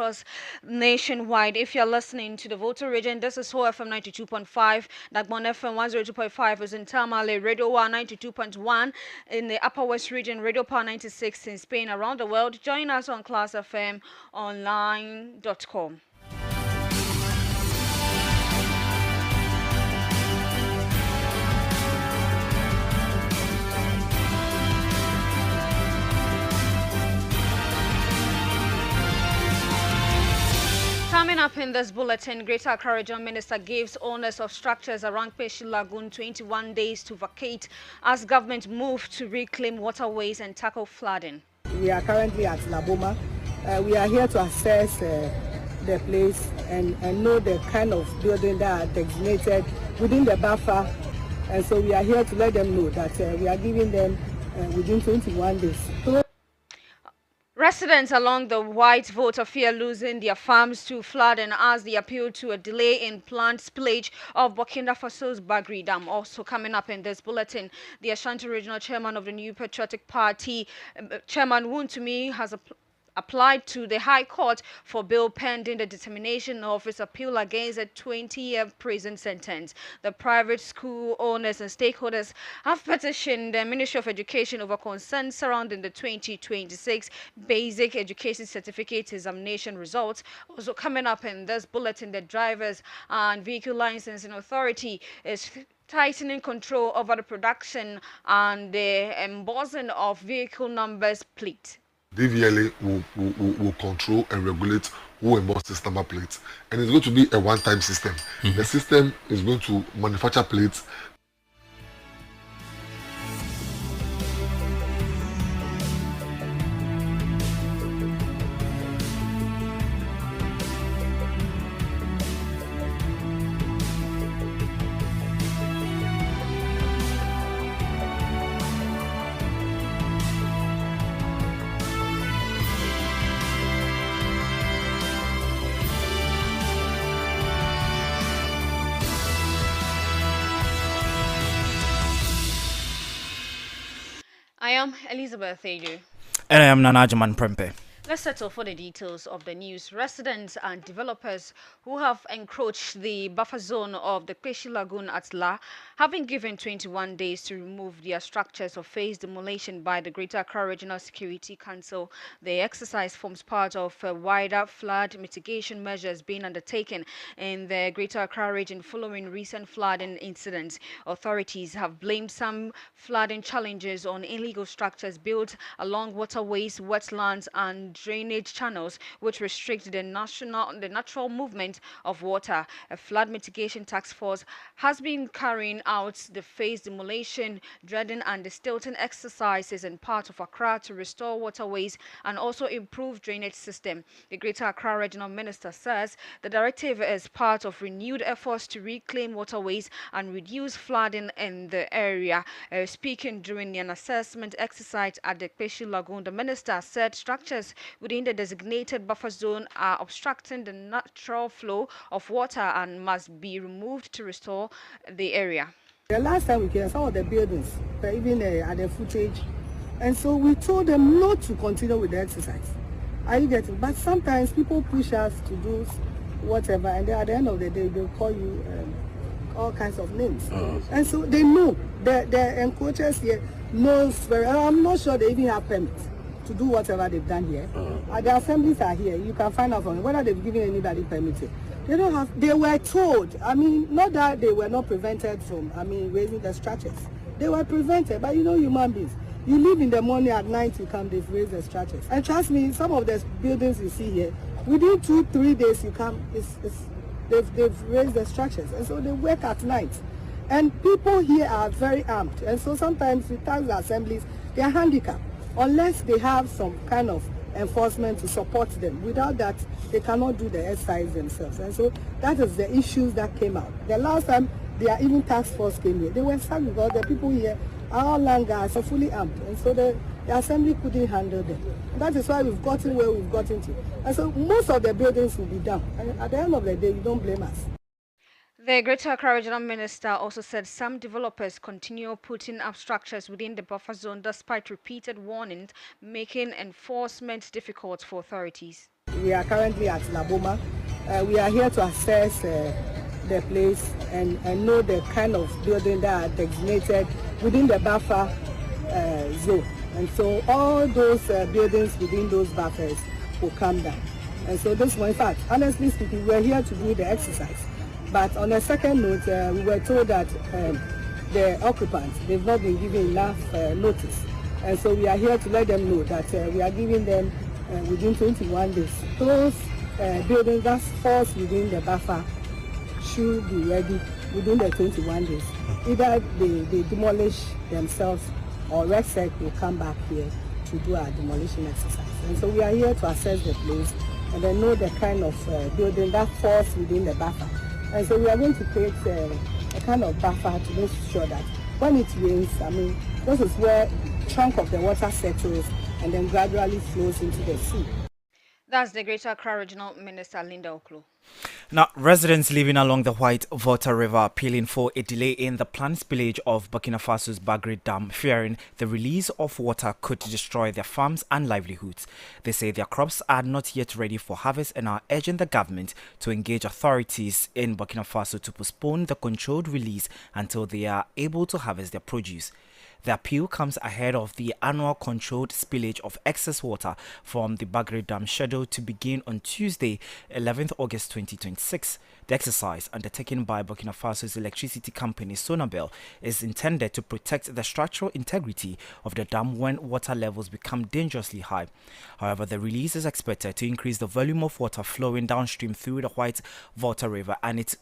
Across nationwide. If you're listening to the Volta region, this is FM 92.5, Dagbon FM 102.5 is in Tamale, Radio 1 92.1 in the Upper West region, Radio Power 96 in Spain. Around the world, join us on classfmonline.com. Coming up in this bulletin, Greater Accra Regional Minister gives owners of structures around Peshi Lagoon 21 days to vacate as government move to reclaim waterways and tackle flooding. We are currently at Laboma. We are here to assess the place and know the kind of building that are designated within the buffer. And so we are here to let them know that we are giving them within 21 days. Residents along the White Volta fear losing their farms to flooding as they appeal to a delay in planned spillage of Burkina Faso's Bagri Dam. Also coming up in this bulletin, the Ashanti Regional Chairman of the New Patriotic Party, Chairman Wuntumi, has applied to the High Court for bail pending the determination of his appeal against a 20-year prison sentence. The private school owners and stakeholders have petitioned the Ministry of Education over concerns surrounding the 2026 Basic Education Certificate examination results. Also coming up in this bulletin, the Drivers and Vehicle Licensing Authority is tightening control over the production and the embossing of vehicle numbers plate. DVLA will control and regulate who embosses number plates, and it's going to be a one-time system. The system is going to manufacture plates. I am Elizabeth Aidoo. And I am Nanajaman Prempe. Let's settle for the details of the news. Residents and developers who have encroached the buffer zone of the Peshi Lagoon at La have been given 21 days to remove their structures or face demolition by the Greater Accra Regional Security Council. The exercise forms part of wider flood mitigation measures being undertaken in the Greater Accra region following recent flooding incidents. Authorities have blamed some flooding challenges on illegal structures built along waterways, wetlands, and drainage channels, which restrict the natural movement of water. A flood mitigation task force has been carrying out the phase demolition, dredging, and the stilting exercises in part of Accra to restore waterways and also improve drainage system. The Greater Accra Regional Minister says the directive is part of renewed efforts to reclaim waterways and reduce flooding in the area. Speaking during an assessment exercise at the Peshi Lagoon, the minister said structures within the designated buffer zone are obstructing the natural flow of water and must be removed to restore the area. The last time we came, some of the buildings were even at the footage, and so we told them not to continue with the exercise. Are you getting? But sometimes people push us to do whatever, and then at the end of the day, they'll call you all kinds of names. And so they know, the encroachers here knows very well. I'm not sure they even have permits to do whatever they've done here. The assemblies are here. You can find out from whether they've given anybody permission. They don't have. They were told. I mean, not that they were not prevented from. Raising the structures. They were prevented. But you know, human beings. You leave in the morning, at night you come. They've raised the structures. And trust me, some of the buildings you see here, within 2-3 days you come. They've raised the structures, and so they work at night. And people here are very armed, and so sometimes we tell the assemblies they are handicapped. Unless they have some kind of enforcement to support them. Without that, they cannot do the exercise themselves. And so that is the issues that came out. The last time their even task force came here, they were sacked because the people here are all land guys are fully armed. And so the assembly couldn't handle them. And that is why we've gotten where we've gotten to. And so most of the buildings will be down. And at the end of the day, you don't blame us. The Greater Accra Regional Minister also said some developers continue putting up structures within the buffer zone despite repeated warnings, making enforcement difficult for authorities. We are currently at Laboma. We are here to assess the place and know the kind of building that are designated within the buffer zone. And so all those buildings within those buffers will come down. And so this one, in fact, honestly speaking, we're here to do the exercise. But on a second note, we were told that the occupants, they've not been given enough notice. And so we are here to let them know that we are giving them within 21 days. Those buildings that falls within the buffer should be ready within the 21 days. Either they demolish themselves or RECSEC will come back here to do our demolition exercise. And so we are here to assess the place and then know the kind of building that falls within the buffer. And so we are going to create a kind of buffer to make sure that when it rains, I mean, this is where chunk of the water settles and then gradually flows into the sea. That's the Greater Accra Regional Minister Linda Oklo. Now, residents living along the White Volta River are appealing for a delay in the planned spillage of Burkina Faso's Bagre Dam, fearing the release of water could destroy their farms and livelihoods. They say their crops are not yet ready for harvest and are urging the government to engage authorities in Burkina Faso to postpone the controlled release until they are able to harvest their produce. The appeal comes ahead of the annual controlled spillage of excess water from the Bagre Dam scheduled to begin on Tuesday, 11th August 2026. The exercise, undertaken by Burkina Faso's electricity company Sonabel, is intended to protect the structural integrity of the dam when water levels become dangerously high. However, the release is expected to increase the volume of water flowing downstream through the White Volta River and its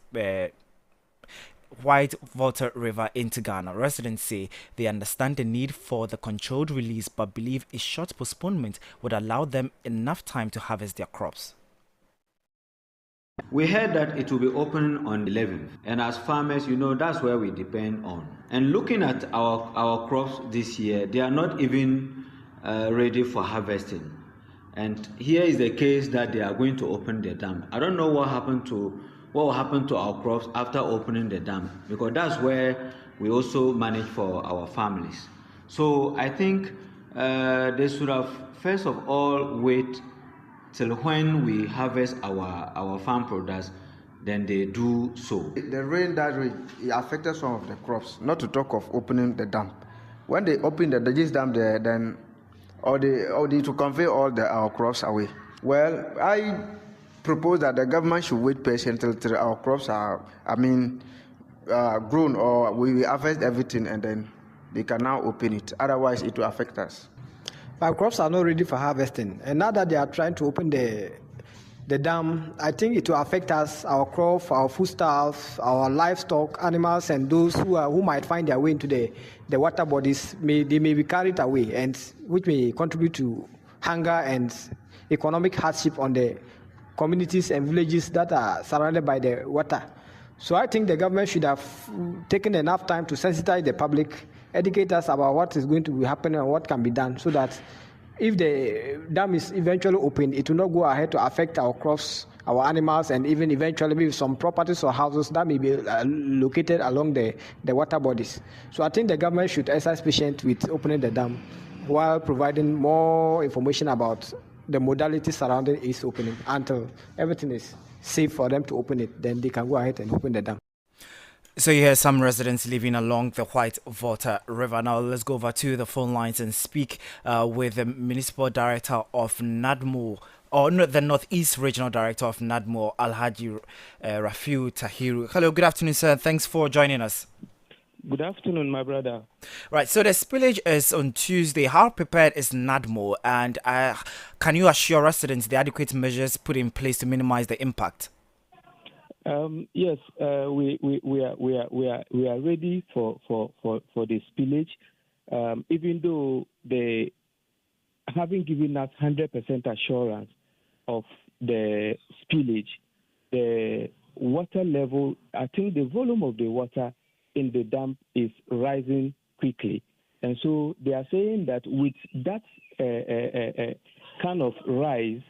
White Volta River into Ghana. Residents say they understand the need for the controlled release but believe a short postponement would allow them enough time to harvest their crops. We heard that it will be open on the 11th, and as farmers, that's where we depend on. And looking at our crops this year, they are not even ready for harvesting. And here is the case that they are going to open the dam. I don't know what will happen to our crops after opening the dam, because that's where we also manage for our families. So I think they should have first of all wait till when we harvest our farm products, then they do so. The rain it affected some of the crops, not to talk of opening the dam. When they open the Dajis dam there, then or they to convey all our crops away. Well, I propose that the government should wait patiently till our crops are, grown, or we will harvest everything and then they can now open it. Otherwise, it will affect us. Our crops are not ready for harvesting, and now that they are trying to open the dam, I think it will affect us, our crop, our foodstuffs, our livestock, animals, and those who might find their way into the water bodies. They may be carried away, and which may contribute to hunger and economic hardship on the communities and villages that are surrounded by the water. So I think the government should have taken enough time to sensitize the public, educate us about what is going to be happening and what can be done, so that if the dam is eventually opened, it will not go ahead to affect our crops, our animals, and even eventually maybe some properties or houses that may be located along the water bodies. So I think the government should exercise patience with opening the dam while providing more information about the modality surrounding its opening until everything is safe for them to open it. Then they can go ahead and open the dam. So you hear some residents living along the White Volta River. Now let's go over to the phone lines and speak with the Municipal Director of NADMO, or the Northeast Regional Director of NADMO, Alhaji Rafiu Tahiru. Hello, good afternoon, sir. Thanks for joining us. Good afternoon, my brother. Right, so the spillage is on Tuesday. How prepared is NADMO, and can you assure residents the adequate measures put in place to minimize the impact? Yes, we are ready for the spillage. Even though they haven't given us 100% assurance of the spillage, the water level, I think the volume of the water in the dam is rising quickly. And so they are saying that with that kind of rise,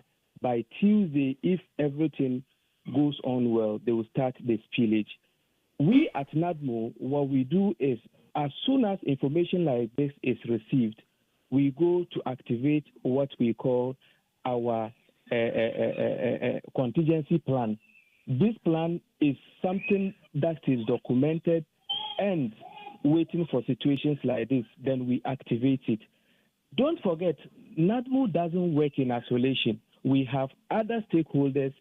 by Tuesday, if everything goes on well, they will start the spillage. We at NADMO, what we do is, as soon as information like this is received, we go to activate what we call our contingency plan. This plan is something that is documented and waiting for situations like this, then we activate it. Don't forget, NADMO doesn't work in isolation. We have other stakeholders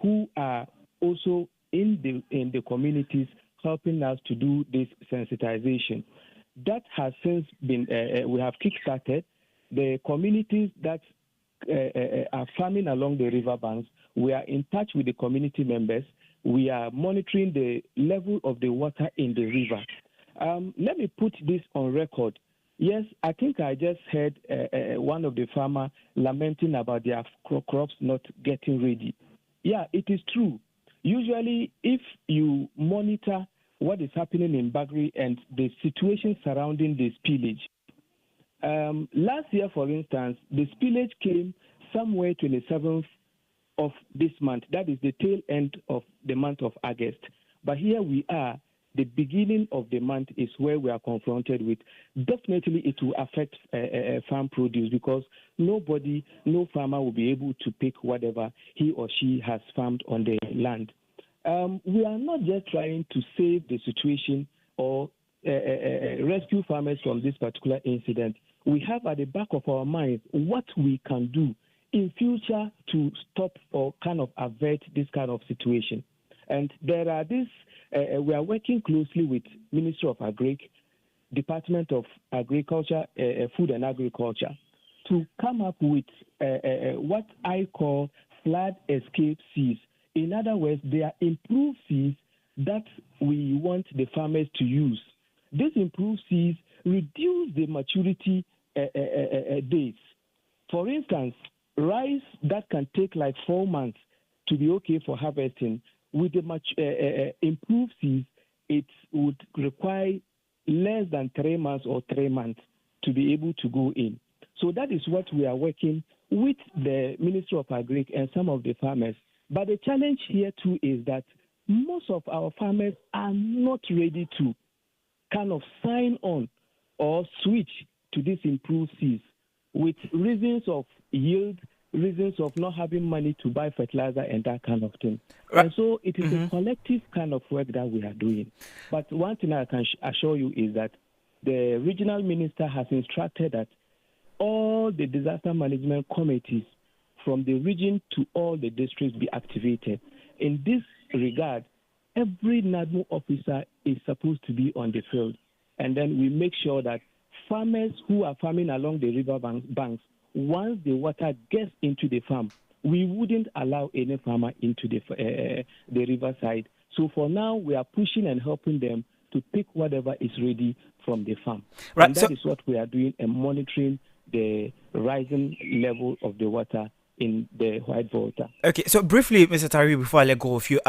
who are also in the communities helping us to do this sensitization. That has since been, we have kickstarted the communities that are farming along the riverbanks. We are in touch with the community members. We are monitoring the level of the water in the river. Let me put this on record. Yes, I think I just heard one of the farmers lamenting about their crops not getting ready. Yeah, it is true. Usually, if you monitor what is happening in Bagri and the situation surrounding the spillage, last year, for instance, the spillage came somewhere 27th of this month. That is the tail end of the month of August. But here we are, the beginning of the month is where we are confronted with. Definitely it will affect farm produce because no farmer will be able to pick whatever he or she has farmed on the land. We are not just trying to save the situation or rescue farmers from this particular incident. We have at the back of our minds what we can do in future to stop or kind of avert this kind of situation. And there are we are working closely with Ministry of Agric, Department of Agriculture, Food and Agriculture, to come up with what I call flood escape seeds. In other words, they are improved seeds that we want the farmers to use. These improved seeds reduce the maturity days. For instance, rice that can take like 4 months to be okay for harvesting, with the improved seeds, it would require less than 3 months or 3 months to be able to go in. So that is what we are working with the Ministry of Agric and some of the farmers. But the challenge here too is that most of our farmers are not ready to kind of sign on or switch to these improved seeds with reasons of yield, reasons of not having money to buy fertilizer and that kind of thing. Right. And so it is a collective kind of work that we are doing. But one thing I can assure you is that the regional minister has instructed that all the disaster management committees from the region to all the districts be activated. In this regard, every NADMO officer is supposed to be on the field. And then we make sure that farmers who are farming along the river banks, once the water gets into the farm, we wouldn't allow any farmer into the riverside. So for now, we are pushing and helping them to pick whatever is ready from the farm. Right. And that is what we are doing and monitoring the rising level of the water in the White Volta. Okay, so briefly, Mr. Tari, before I let go of you,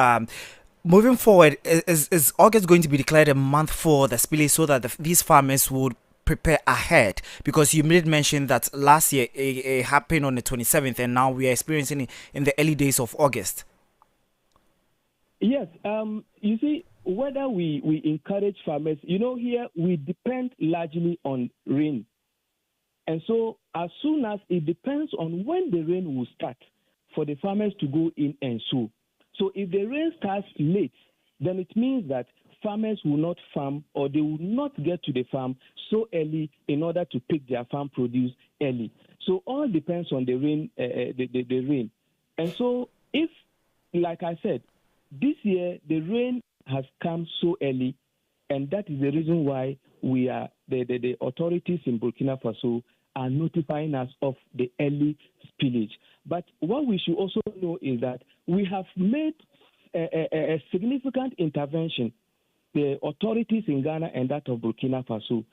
moving forward, is August going to be declared a month for the spillage so that these farmers would prepare ahead? Because you did mention that last year it happened on the 27th and now we are experiencing it in the early days of August. Yes, you see, whether we encourage farmers, here we depend largely on rain. And so as soon as it depends on when the rain will start for the farmers to go in and sow. So if the rain starts late, then it means that farmers will not farm or they will not get to the farm so early in order to pick their farm produce early. So all depends on the rain, the rain. And so if, like I said, this year the rain has come so early, and that is the reason why we are the authorities in Burkina Faso are notifying us of the early spillage. But what we should also know is that we have made a significant intervention, the authorities in Ghana and that of Burkina Faso.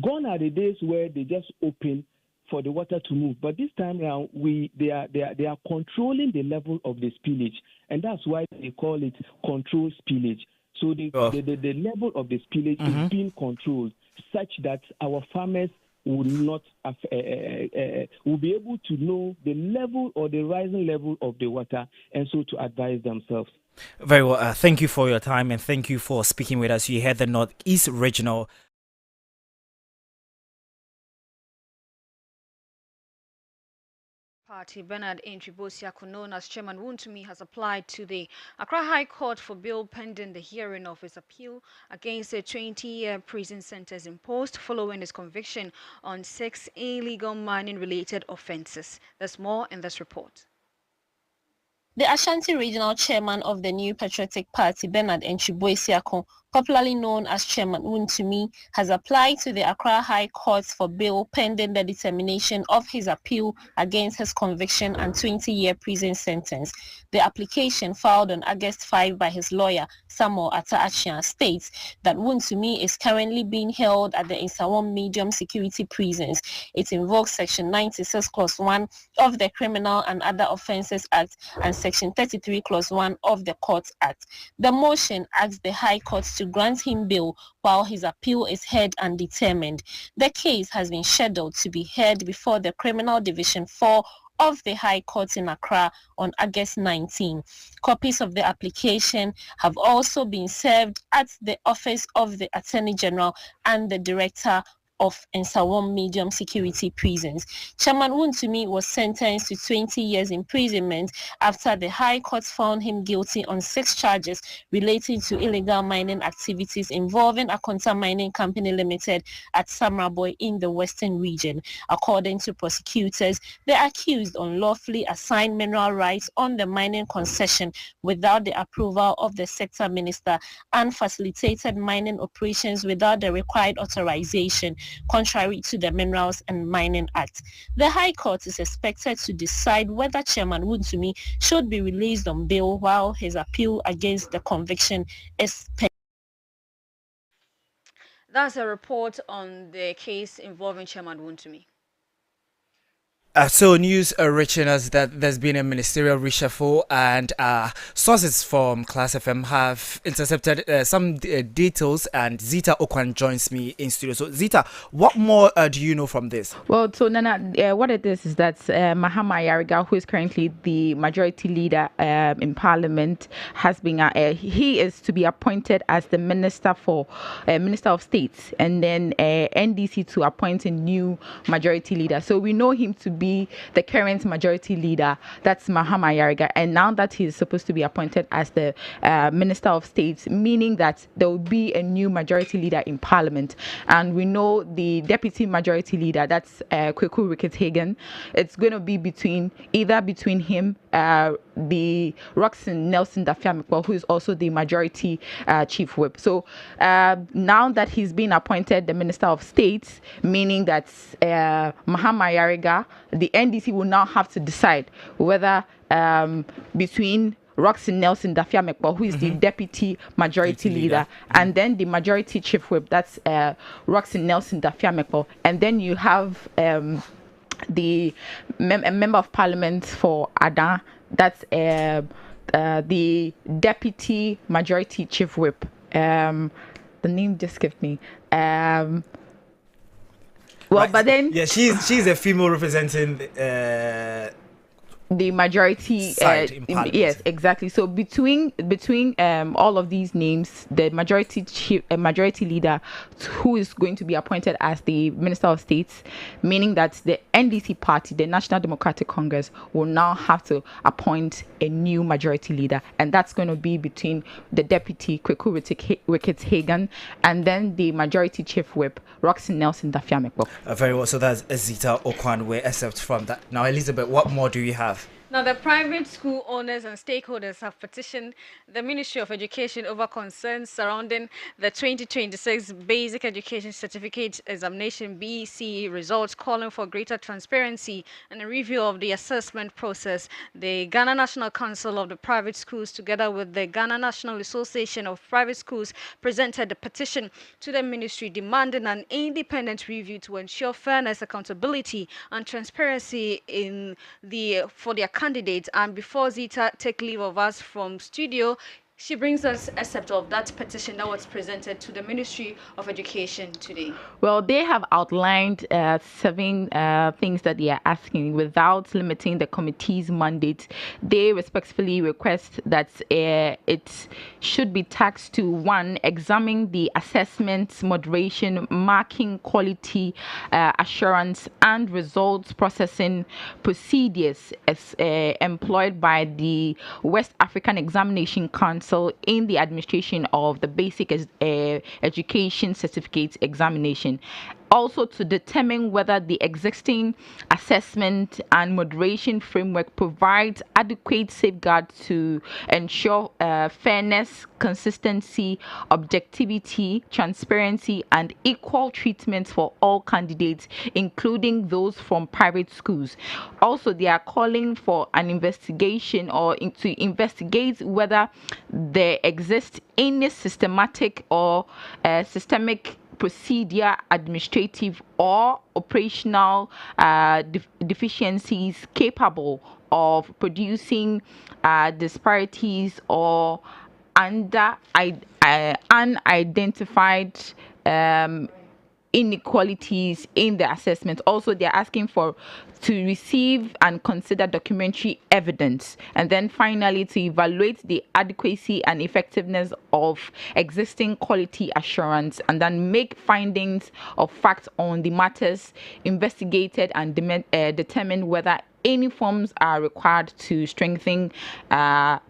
Gone are the days where they just open for the water to move. But this time around, they are controlling the level of the spillage, and that's why they call it controlled spillage. So the level of the spillage is being controlled such that our farmers will not will be able to know the level or the rising level of the water, and so to advise themselves. Very well. Thank you for your time and thank you for speaking with us. You had the Northeast Regional Party, Bernard Enchibosia, known as Chairman Wuntumi, has applied to the Accra High Court for bail pending the hearing of his appeal against the 20-year prison sentence imposed following his conviction on 6 illegal mining-related offences. There's more in this report. The Ashanti Regional Chairman of the New Patriotic Party, Bernard Enchiboisiako, popularly known as Chairman Wuntumi, has applied to the Accra High Court for bail pending the determination of his appeal against his conviction and 20-year prison sentence. The application, filed on August 5 by his lawyer, Samuel Ata-Achian, states that Wuntumi is currently being held at the Nsawam Medium Security Prisons. It invokes Section 96, Clause 1 of the Criminal and Other Offences Act and Section 33, Clause 1 of the Courts Act. The motion asks the High Court to grant him bail while his appeal is heard and determined. The case has been scheduled to be heard before the Criminal Division 4 of the High Court in Accra on August 19. Copies of the application have also been served at the Office of the Attorney General and the Director of Nsawam Medium Security Prisons. Chairman Wuntumi was sentenced to 20 years imprisonment after the High Court found him guilty on 6 charges relating to illegal mining activities involving Akonta Mining Company Limited at Samraboy in the Western Region. According to prosecutors, the accused unlawfully assigned mineral rights on the mining concession without the approval of the sector minister and facilitated mining operations without the required authorization, contrary to the Minerals and Mining Act. The High Court is expected to decide whether Chairman Wuntumi should be released on bail while his appeal against the conviction is pending. That's a report on the case involving Chairman Wuntumi. So news reaching us that there's been a ministerial reshuffle, and sources from Class FM have intercepted some details, and Zita Okwan joins me in studio. So Zita, what more do you know from this? Well, so Nana, what it is that Mahama Yariga, who is currently the majority leader in Parliament, has been he is to be appointed as the Minister of State, and then NDC to appoint a new majority leader. So we know him to be the current majority leader, that's Mahama Yariga, and now that he is supposed to be appointed as the Minister of State, meaning that there will be a new majority leader in Parliament. And we know the deputy majority leader, that's Kweku Ricketts-Hagan. It's going to be between him, the Roxanne Nelson Dafiamikwa, who is also the majority chief whip. So now that he's been appointed the Minister of State, meaning that Mahama Yariga, the NDC will now have to decide whether between Roxanne Nelson Dafiamekwa, who is the deputy majority leader, and then the majority chief whip, that's Roxanne Nelson Dafiamekwa, and then you have the member of parliament for Adan, that's the deputy majority chief whip. The name just skipped me. But then she's a female representing the majority side in Parliament. Yes, exactly. So between all of these names, the majority leader who is going to be appointed as the Minister of State, meaning that the NDC party, the National Democratic Congress, will now have to appoint a new majority leader, and that's going to be between the deputy Kweku Ricketts-Hagan and then the majority chief whip Roxanne Nelson Dafiamekwa. Very well. So that's Zita Okwanwe, except from that. Now, Elizabeth, what more do we have? Now, the private school owners and stakeholders have petitioned the Ministry of Education over concerns surrounding the 2026 Basic Education Certificate Examination BEC results, calling for greater transparency and a review of the assessment process. The Ghana National Council of the Private Schools, together with the Ghana National Association of Private Schools, presented a petition to the ministry demanding an independent review to ensure fairness, accountability, and transparency for their candidates. And before Zita take leave of us from studio, She brings us a set of that petition that was presented to the Ministry of Education today. Well, they have outlined 7 things that they are asking without limiting the committee's mandate. They respectfully request that it should be taxed to: one, examine the assessment, moderation, marking, quality assurance, and results processing procedures employed by the West African Examination Council in the administration of the Basic Education Certificate Examination. Also, to determine whether the existing assessment and moderation framework provides adequate safeguards to ensure fairness, consistency, objectivity, transparency, and equal treatment for all candidates, including those from private schools. Also, they are calling for an investigation to investigate whether there exists any systematic or systemic procedure, administrative, or operational deficiencies capable of producing disparities or unidentified inequalities in the assessment. Also, they're asking for to receive and consider documentary evidence, and then finally to evaluate the adequacy and effectiveness of existing quality assurance, and then make findings of fact on the matters investigated and determine whether any forms are required to strengthen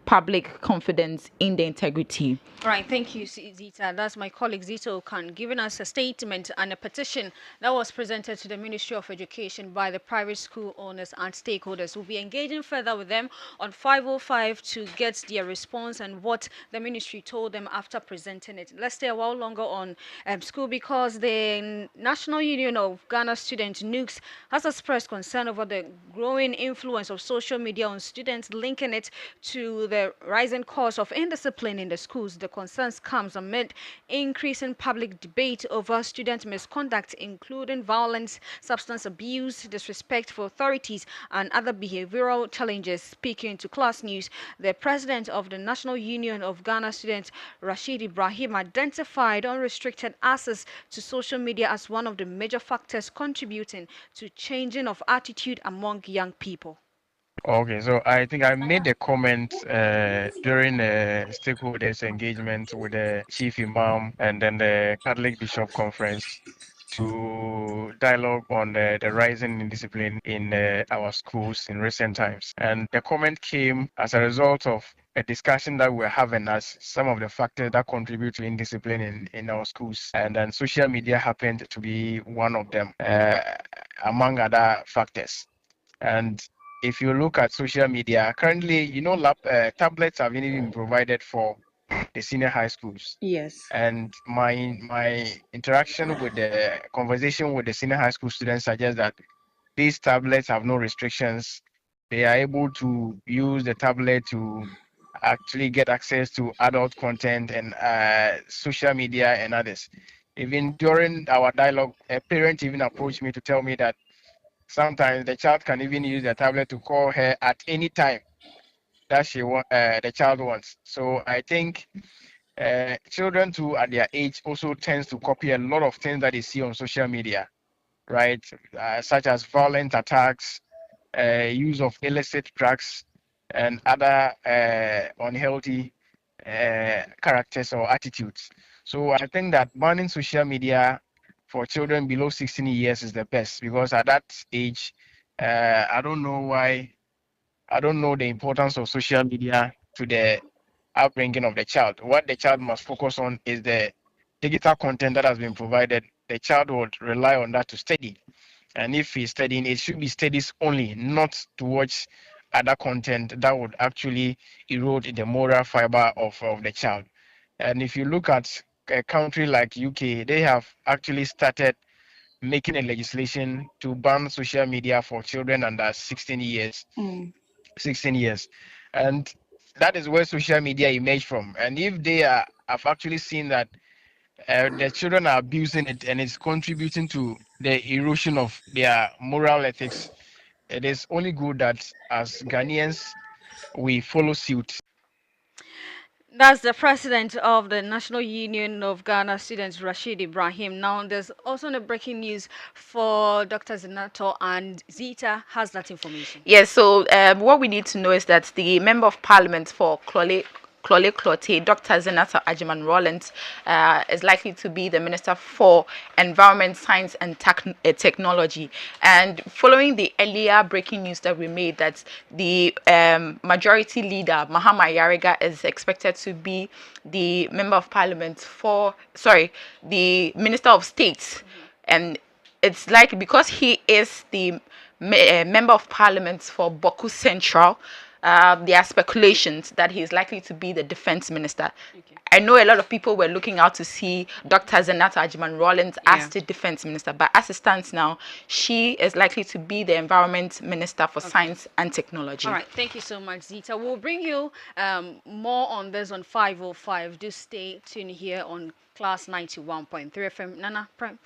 public confidence in the integrity. All right, thank you, Zita. That's my colleague Zita Okan giving us a statement and a petition that was presented to the Ministry of Education by the private school owners and stakeholders. We'll be engaging further with them on 505 to get their response and what the ministry told them after presenting it. Let's stay a while longer on school, because the National Union of Ghana Students, NUGS, has expressed concern over the growing influence of social media on students, linking it to the rising cost of indiscipline in the schools. The concerns comes amid increasing public debate over student misconduct, including violence, substance abuse, disrespect for authorities, and other behavioral challenges. Speaking to Class News, the president of the National Union of Ghana Students, Rashid Ibrahim, identified unrestricted access to social media as one of the major factors contributing to changing of attitude among young people. Okay, so I think I made a comment during the stakeholders engagement with the chief imam and then the Catholic Bishop Conference to dialogue on the rising indiscipline in our schools in recent times. And the comment came as a result of a discussion that we're having as some of the factors that contribute to indiscipline in our schools. And then social media happened to be one of them, among other factors. And if you look at social media, currently, tablets have even been provided for the senior high schools. Yes. And my interaction with the conversation with the senior high school students suggests that these tablets have no restrictions. They are able to use the tablet to actually get access to adult content and social media and others. Even during our dialogue, a parent even approached me to tell me that sometimes the child can even use the tablet to call her at any time that the child wants. So I think children too at their age also tends to copy a lot of things that they see on social media, right? Such as violent attacks, use of illicit drugs, and other unhealthy characters or attitudes. So I think that banning social media for children below 16 years is the best, because at that age, I don't know the importance of social media to the upbringing of the child. What the child must focus on is the digital content that has been provided. The child would rely on that to study. And if he's studying, it should be studies only, not to watch other content that would actually erode the moral fiber of the child. And if you look at a country like UK, they have actually started making a legislation to ban social media for children under 16 years. 16 years. And that is where social media emerged from. And if they have actually seen that the children are abusing it and it's contributing to the erosion of their moral ethics, it is only good that as Ghanaians we follow suit. That's the president of the National Union of Ghana Students, Rashid Ibrahim. Now, there's also a breaking news for Dr. Zinato, and Zita has that information. Yes, so what we need to know is that the Member of Parliament for Clole Clote, Dr. Zenata Ajiman Rollins, is likely to be the Minister for Environment, Science and Technology. And following the earlier breaking news that we made that the Majority Leader, Mahama Yariga, is expected to be the Member of Parliament the Minister of State. And it's like because he is the member of parliament for Boku Central, there are speculations that he's likely to be the defense minister. Okay. I know a lot of people were looking out to see Dr. Zenata Ajiman Rollins as the defense minister, but as it stands now, she is likely to be the environment minister for science and technology. All right, thank you so much, Zita. We'll bring you more on this on 505. Do stay tuned here on Class 91.3 FM. Nana, Prime.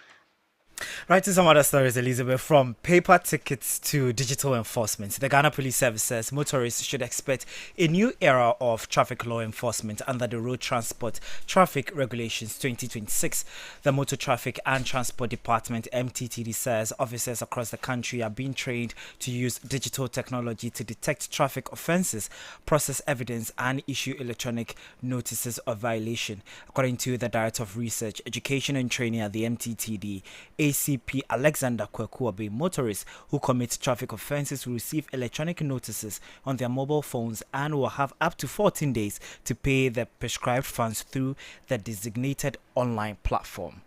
Right, to some other stories, Elizabeth. From paper tickets to digital enforcement, the Ghana Police Service says motorists should expect a new era of traffic law enforcement under the Road Transport Traffic Regulations 2026. The Motor Traffic and Transport Department, MTTD, says officers across the country are being trained to use digital technology to detect traffic offences, process evidence, and issue electronic notices of violation. According to the Director of Research, Education and Training at the MTTD, ACP Alexander Kwekuabe, motorists who commit traffic offences will receive electronic notices on their mobile phones and will have up to 14 days to pay the prescribed funds through the designated online platform.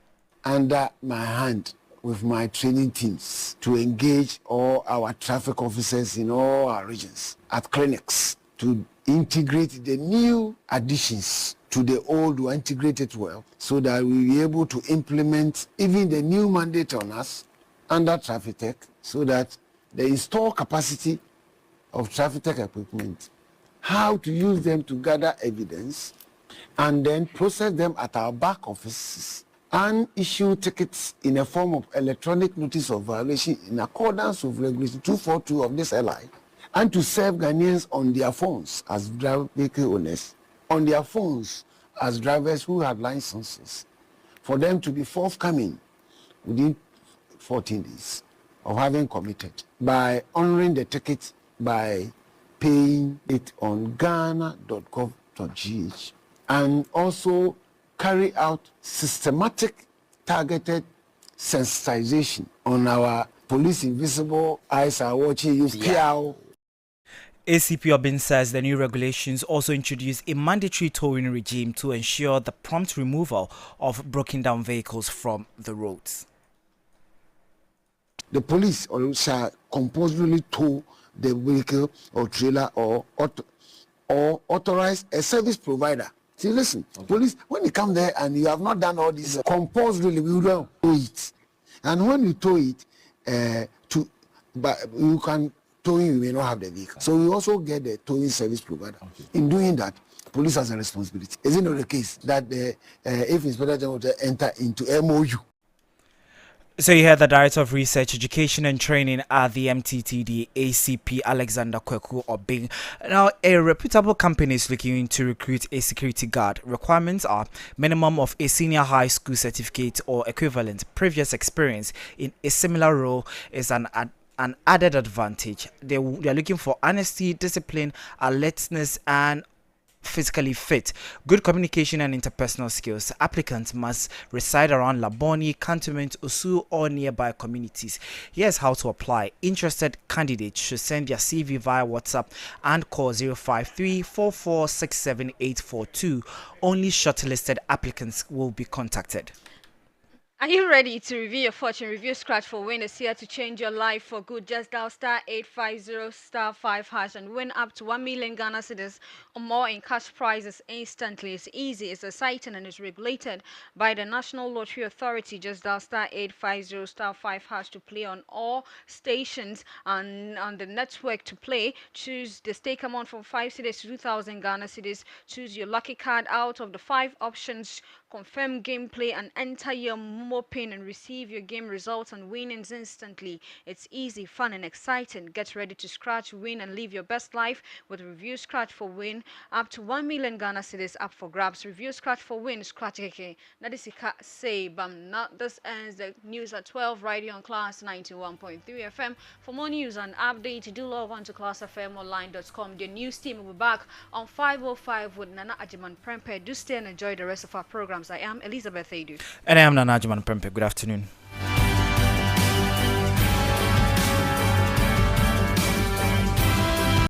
Under my hand with my training teams to engage all our traffic officers in all our regions at clinics to integrate the new additions to the old, or integrate it well, so that we'll be able to implement even the new mandate on us under Traffic Tech, so that the install capacity of Traffic Tech equipment, how to use them to gather evidence, and then process them at our back offices and issue tickets in a form of electronic notice of violation in accordance with Regulation 242 of this LI, and to serve Ghanaians on their phones as vehicle owners, on their phones as drivers who have licenses, for them to be forthcoming within 14 days of having committed by honoring the ticket by paying it on ghana.gov.gh, and also carry out systematic targeted sensitization on our police invisible eyes are watching you. ACP Obin says the new regulations also introduce a mandatory towing regime to ensure the prompt removal of broken down vehicles from the roads. The police shall compulsorily tow the vehicle or trailer or authorize a service provider. See, listen, police, when you come there and you have not done all this, compulsorily we will tow it. And when you tow it, but you can towing, you may not have the vehicle. So we also get the towing service provider. Okay. In doing that, police has a responsibility. Is it not the case that if Inspector General to enter into MOU? So you heard the Director of Research, Education and Training at the MTTD, ACP Alexander Kweku Obing. Now, a reputable company is looking to recruit a security guard. Requirements are minimum of a senior high school certificate or equivalent. Previous experience in a similar role is an added advantage. They are looking for honesty, discipline, alertness, and physically fit, good communication and interpersonal skills. Applicants must reside around Laboni, Cantonment, Osu, or nearby communities. Here's how to apply. Interested candidates should send their CV via WhatsApp and call 053 4467842. Only shortlisted applicants will be contacted. Are you ready to review your fortune, review scratch for win is here to change your life for good? Just dial star 850 star 5 hash and win up to 1 million Ghana cedis or more in cash prizes instantly. It's easy, it's exciting, and it's regulated by the National Lottery Authority. Just dial star 850 star 5 hash to play on all stations and on the network to play. Choose the stake amount from 5 cedis to 2,000 Ghana cedis. Choose your lucky card out of the 5 options. Confirm gameplay and enter your more pain and receive your game results and winnings instantly. It's easy, fun, and exciting. Get ready to scratch, win, and live your best life with Review Scratch for Win. Up to 1 million Ghana cedis up for grabs. Review Scratch for Win. Scratch keke. That is say bam. Not this ends the news at 12 right here on Class 91.3 FM. For more news and updates, do log on to classfmonline.com. The news team will be back on 5:05 with Nana Ajiman Prempe. Do stay and enjoy the rest of our programs. I am Elizabeth Aidoo. And I am Nana Ajiman Prempe. Good afternoon.